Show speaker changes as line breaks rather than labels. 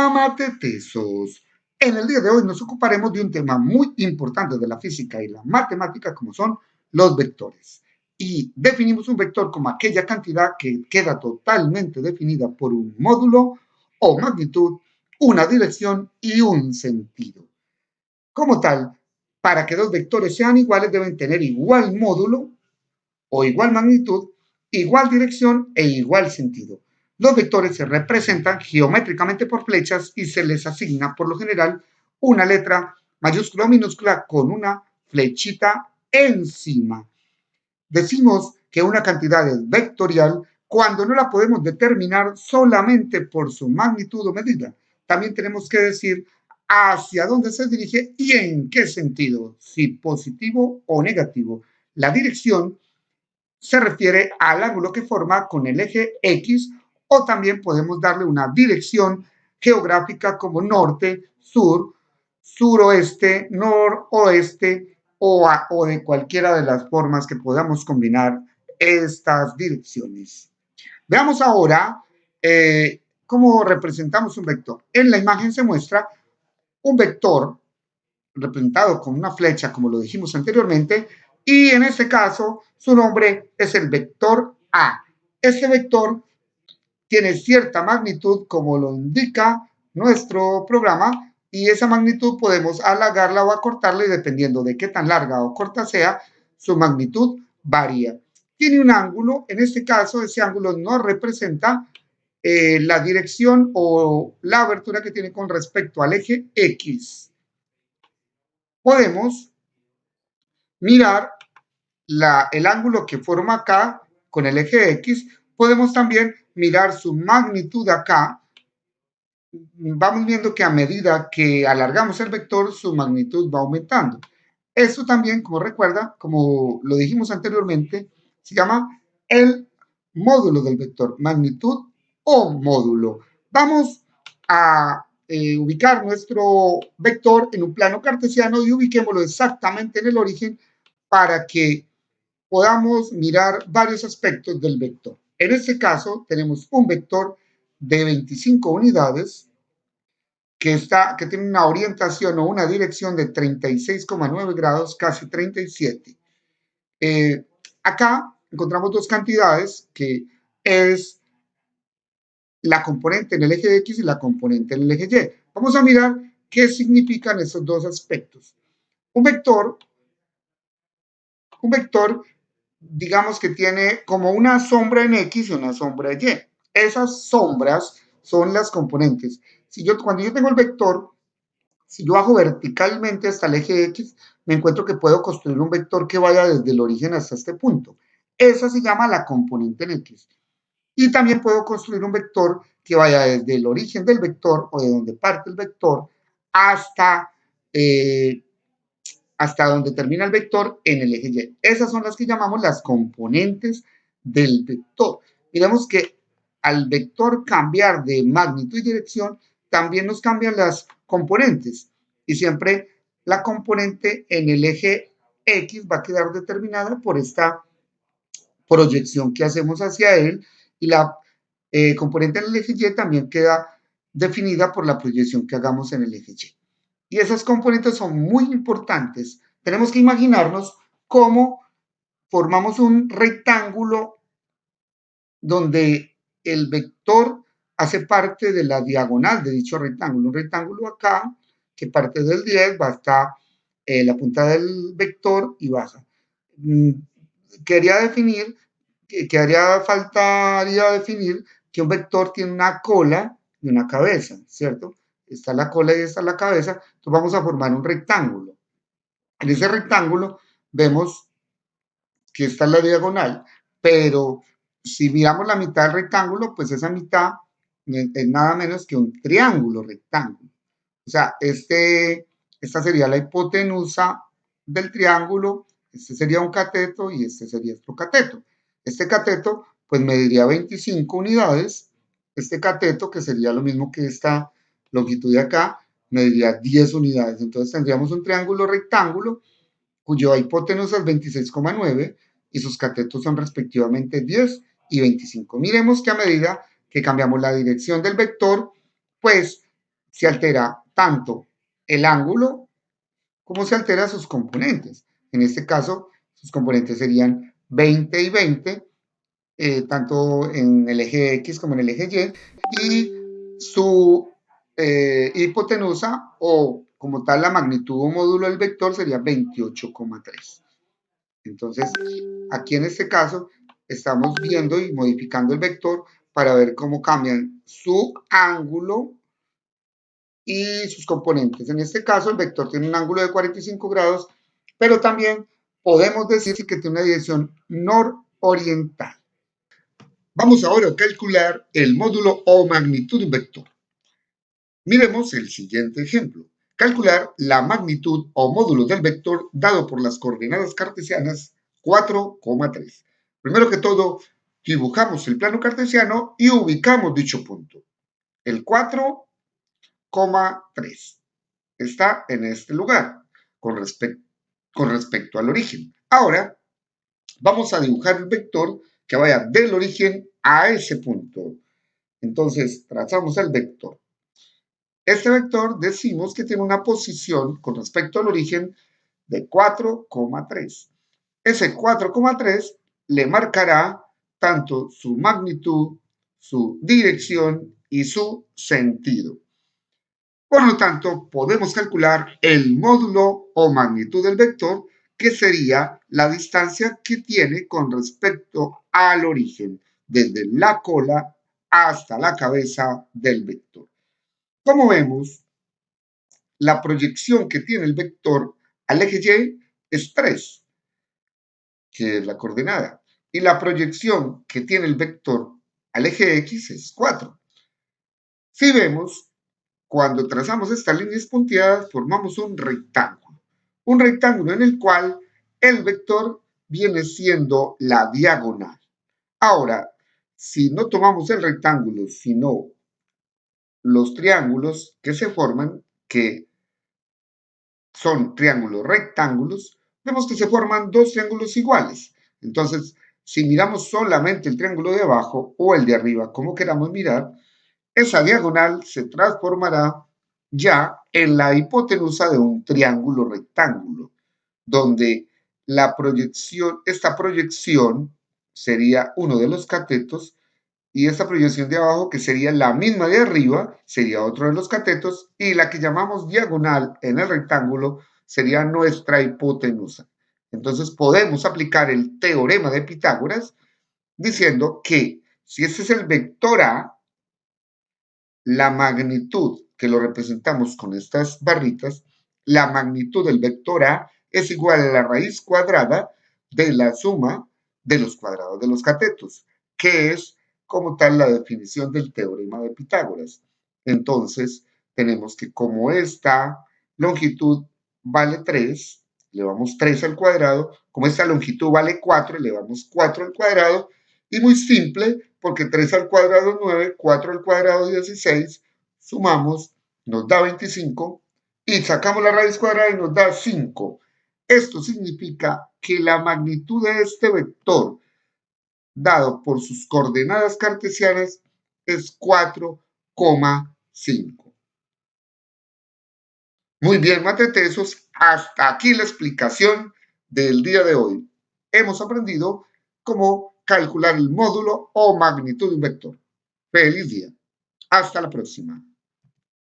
Matetesos. En el día de hoy nos ocuparemos de un tema muy importante de la física y la matemática, como son los vectores. Y definimos un vector como aquella cantidad que queda totalmente definida por un módulo o magnitud, una dirección y un sentido. Como tal, para que dos vectores sean iguales deben tener igual módulo o igual magnitud, igual dirección e igual sentido. Los vectores se representan geométricamente por flechas y se les asigna por lo general una letra mayúscula o minúscula con una flechita encima. Decimos que una cantidad es vectorial cuando no la podemos determinar solamente por su magnitud o medida. También tenemos que decir hacia dónde se dirige y en qué sentido, si positivo o negativo. La dirección se refiere al ángulo que forma con el eje X, o también podemos darle una dirección geográfica como norte, sur, suroeste, noroeste o de cualquiera de las formas que podamos combinar estas direcciones. Veamos ahora cómo representamos un vector. En la imagen se muestra un vector representado con una flecha, como lo dijimos anteriormente, y en este caso su nombre es el vector A. Este vector tiene cierta magnitud, como lo indica nuestro programa, y esa magnitud podemos alargarla o acortarla y dependiendo de qué tan larga o corta sea, su magnitud varía. Tiene un ángulo, en este caso ese ángulo no representa la dirección o la abertura que tiene con respecto al eje X. Podemos mirar el ángulo que forma acá con el eje X, podemos también mirar su magnitud acá. Vamos viendo que a medida que alargamos el vector, su magnitud va aumentando. Esto también, como recuerda, como lo dijimos anteriormente, se llama el módulo del vector, magnitud o módulo. Vamos a ubicar nuestro vector en un plano cartesiano y ubiquémoslo exactamente en el origen para que podamos mirar varios aspectos del vector. En este caso, tenemos un vector de 25 unidades que tiene una orientación o una dirección de 36,9 grados, casi 37. Acá encontramos dos cantidades que es la componente en el eje X y la componente en el eje Y. Vamos a mirar qué significan esos dos aspectos. Un vector digamos que tiene como una sombra en X y una sombra en Y. Esas sombras son las componentes. Cuando yo tengo el vector, si yo bajo verticalmente hasta el eje X, me encuentro que puedo construir un vector que vaya desde el origen hasta este punto. Esa se llama la componente en X. Y también puedo construir un vector que vaya desde el origen del vector o de donde parte el vector hasta donde termina el vector en el eje Y. Esas son las que llamamos las componentes del vector. Miremos que al vector cambiar de magnitud y dirección, también nos cambian las componentes. Y siempre la componente en el eje X va a quedar determinada por esta proyección que hacemos hacia él y la componente en el eje Y también queda definida por la proyección que hagamos en el eje Y. Y esas componentes son muy importantes. Tenemos que imaginarnos cómo formamos un rectángulo donde el vector hace parte de la diagonal de dicho rectángulo. Un rectángulo acá que parte del 10 va hasta la punta del vector y baja. Faltaría definir que un vector tiene una cola y una cabeza, ¿cierto? Está la cola y está la cabeza, entonces vamos a formar un rectángulo. En ese rectángulo vemos que esta es la diagonal, pero si miramos la mitad del rectángulo, pues esa mitad es nada menos que un triángulo rectángulo. O sea, esta sería la hipotenusa del triángulo, este sería un cateto y este sería otro cateto. Este cateto, pues mediría 25 unidades. Este cateto, que sería lo mismo que esta longitud de acá, mediría 10 unidades. Entonces tendríamos un triángulo rectángulo cuya hipotenusa es 26,9 y sus catetos son respectivamente 10 y 25. Miremos que a medida que cambiamos la dirección del vector, pues se altera tanto el ángulo como se altera sus componentes. En este caso, sus componentes serían 20 y 20, tanto en el eje X como en el eje Y, y su hipotenusa o como tal la magnitud o módulo del vector sería 28,3. Entonces, aquí en este caso estamos viendo y modificando el vector para ver cómo cambian su ángulo y sus componentes. En este caso, el vector tiene un ángulo de 45 grados, pero también podemos decir que tiene una dirección nororiental. Vamos ahora a calcular el módulo o magnitud de un vector. Miremos el siguiente ejemplo. Calcular la magnitud o módulo del vector dado por las coordenadas cartesianas 4,3. Primero que todo, dibujamos el plano cartesiano y ubicamos dicho punto. El 4,3 está en este lugar con respecto al origen. Ahora, vamos a dibujar el vector que vaya del origen a ese punto. Entonces, trazamos el vector. Este vector decimos que tiene una posición con respecto al origen de 4,3. Ese 4,3 le marcará tanto su magnitud, su dirección y su sentido. Por lo tanto, podemos calcular el módulo o magnitud del vector, que sería la distancia que tiene con respecto al origen, desde la cola hasta la cabeza del vector. Como vemos, la proyección que tiene el vector al eje Y es 3, que es la coordenada, y la proyección que tiene el vector al eje X es 4. Si vemos, cuando trazamos estas líneas punteadas, formamos un rectángulo en el cual el vector viene siendo la diagonal. Ahora, si no tomamos el rectángulo, sino los triángulos que se forman, que son triángulos rectángulos, vemos que se forman dos triángulos iguales. Entonces, si miramos solamente el triángulo de abajo o el de arriba, como queramos mirar, esa diagonal se transformará ya en la hipotenusa de un triángulo rectángulo, donde esta proyección sería uno de los catetos y esta proyección de abajo, que sería la misma de arriba, sería otro de los catetos, y la que llamamos diagonal en el rectángulo sería nuestra hipotenusa. Entonces podemos aplicar el teorema de Pitágoras diciendo que si ese es el vector A, la magnitud que lo representamos con estas barritas, la magnitud del vector A es igual a la raíz cuadrada de la suma de los cuadrados de los catetos, que es como tal la definición del teorema de Pitágoras. Entonces, tenemos que como esta longitud vale 3, elevamos 3 al cuadrado, como esta longitud vale 4, elevamos 4 al cuadrado, y muy simple, porque 3 al cuadrado es 9, 4 al cuadrado 16, sumamos, nos da 25, y sacamos la raíz cuadrada y nos da 5. Esto significa que la magnitud de este vector, dado por sus coordenadas cartesianas, es 4,5. Muy bien, matetesos, hasta aquí la explicación del día de hoy. Hemos aprendido cómo calcular el módulo o magnitud de un vector. Feliz día. Hasta la próxima.